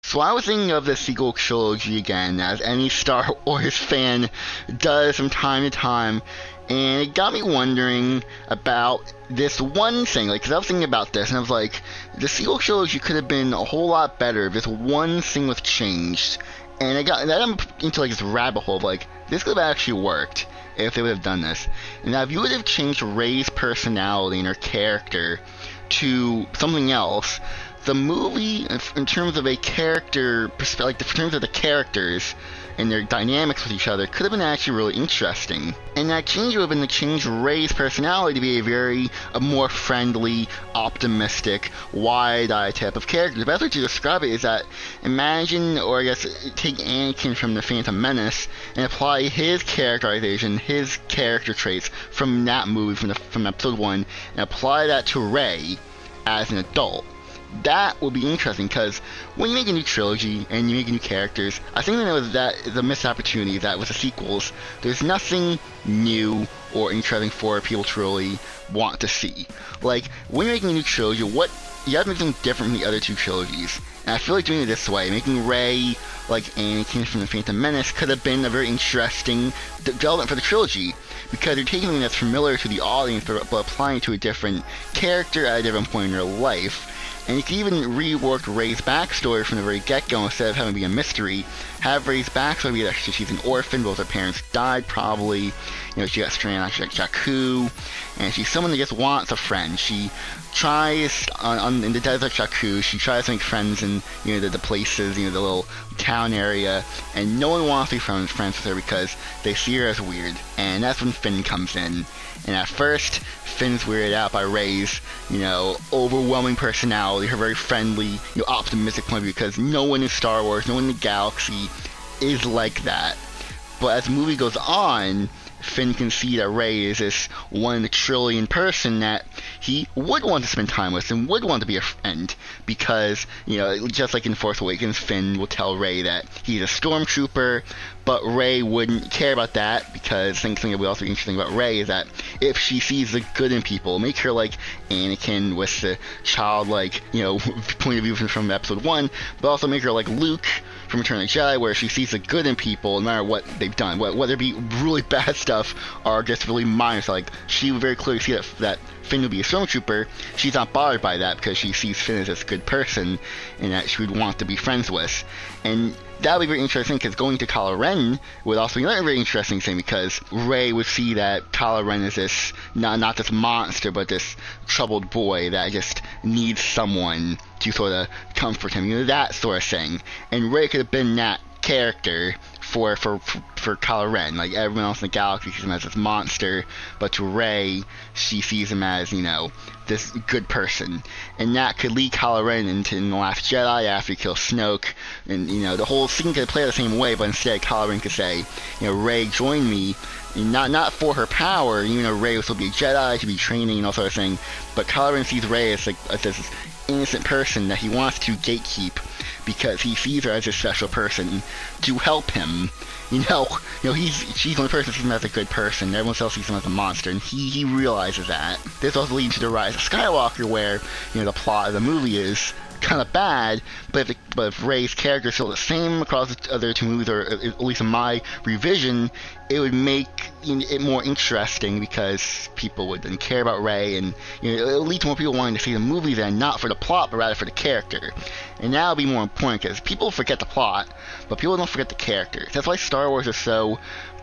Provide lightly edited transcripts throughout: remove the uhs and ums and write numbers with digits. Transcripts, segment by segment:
So I was thinking of the sequel trilogy again, as any Star Wars fan does from time to time, and it got me wondering about this one thing, like, 'cause I was thinking about this, and I was like, the sequel trilogy could have been a whole lot better if this one thing was changed, and I'm into, like, this rabbit hole of, like, this could have actually worked if they would have done this. And now if you would have changed Rey's personality and her character to something else, the movie, in terms of a character perspective, in terms of the characters and their dynamics with each other, could have been actually really interesting. And that change would have been to change Rey's personality to be a more friendly, optimistic, wide-eyed type of character. The best way to describe it is that, imagine, or I guess, take Anakin from The Phantom Menace and apply his characterization, his character traits from that movie, from episode 1, and apply that to Rey as an adult. That would be interesting, because when you make a new trilogy and you make new characters, I think that the missed opportunity that with the sequels, there's nothing new or interesting for people to really want to see. Like, when you're making a new trilogy, you have to make something different from the other two trilogies. And I feel like doing it this way, making Rey like Anakin from The Phantom Menace, could have been a very interesting development for the trilogy, because you're taking something that's familiar to the audience but applying it to a different character at a different point in their life. And you can even rework Rey's backstory from the very get-go, instead of having it be a mystery. Have Rey's backstory be that she's an orphan, both her parents died probably, she got stranded on Jakku, and she's someone that just wants a friend. She tries, in the desert Jakku, she tries to make friends in, the places, the little town area, and no one wants to be friends with her because they see her as weird. And that's when Finn comes in. And at first, Finn's weirded out by Rey's, overwhelming personality, her very friendly, optimistic point of view, because no one in Star Wars, no one in the galaxy is like that. But as the movie goes on, Finn can see that Rey is this one in a trillion person that he would want to spend time with and would want to be a friend, because, just like in Force Awakens, Finn will tell Rey that he's a stormtrooper, but Rey wouldn't care about that, because I think something that would also be interesting about Rey is that if she sees the good in people, make her like Anakin with the childlike, point of view from episode 1, but also make her like Luke from Return of the Jedi, where she sees the good in people no matter what they've done, whether it be really bad stuff or just really minor. So, like, she would very clearly see that Finn would be a stormtrooper. She's not bothered by that because she sees Finn as this good person and that she would want to be friends with. And that would be very interesting, because going to Kylo Ren would also be another very interesting thing, because Rey would see that Kylo Ren is this, not this monster, but this troubled boy that just needs someone to sort of comfort him, that sort of thing. And Rey could have been that character for Kylo Ren. Like, everyone else in the galaxy sees him as this monster, but to Rey, she sees him as, this good person. And that could lead Kylo Ren into in The Last Jedi after he kills Snoke, and, the whole scene could play the same way, but instead Kylo Ren could say, Rey, join me, not for her power, Rey will still be a Jedi, to be training and all sort of thing, but Kylo Ren sees Rey as this innocent person that he wants to gatekeep, because he sees her as a special person to help him. She's the only person who sees him as a good person. Everyone else sees him as a monster, and he realizes that. This also leads to the Rise of Skywalker, where, the plot of the movie is kind of bad, but if Rey's character is still the same across the other two movies, or at least in my revision, it would make it more interesting, because people would then care about Rey, and it would lead to more people wanting to see the movie then, not for the plot, but rather for the character. And that would be more important, because people forget the plot, but people don't forget the characters. That's why Star Wars is so...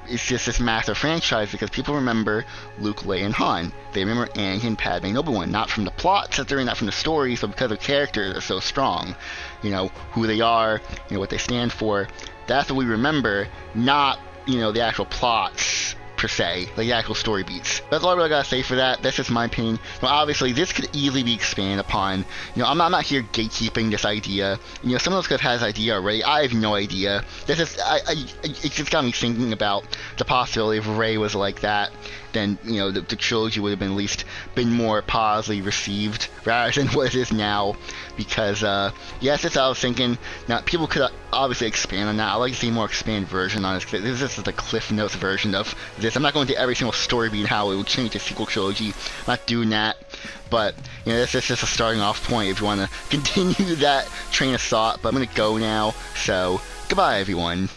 It's just this massive franchise, because people remember Luke, Leia, and Han. They remember Anakin, Padme, and Obi-Wan, not from the plots that they're in, not from the stories, but because the characters are so strong. Who they are, what they stand for. That's what we remember, not, the actual plots, per se, like the actual story beats. That's all I really gotta say for that. That's just my opinion. Well, obviously, this could easily be expanded upon. I'm not here gatekeeping this idea. Someone else could have had this idea already. I have no idea. It just got me thinking about the possibility if Rey was like that, then, the trilogy would have been at least been more positively received rather than what it is now. Because, yes, that's what I was thinking. Now, people could obviously expand on that. I'd like to see a more expanded version on this. This is just the Cliff Notes version of this. I'm not going to every single story beat how it would change the sequel trilogy. I'm not doing that. But, you know, this is just a starting off point if you want to continue that train of thought. But I'm going to go now, so goodbye, everyone.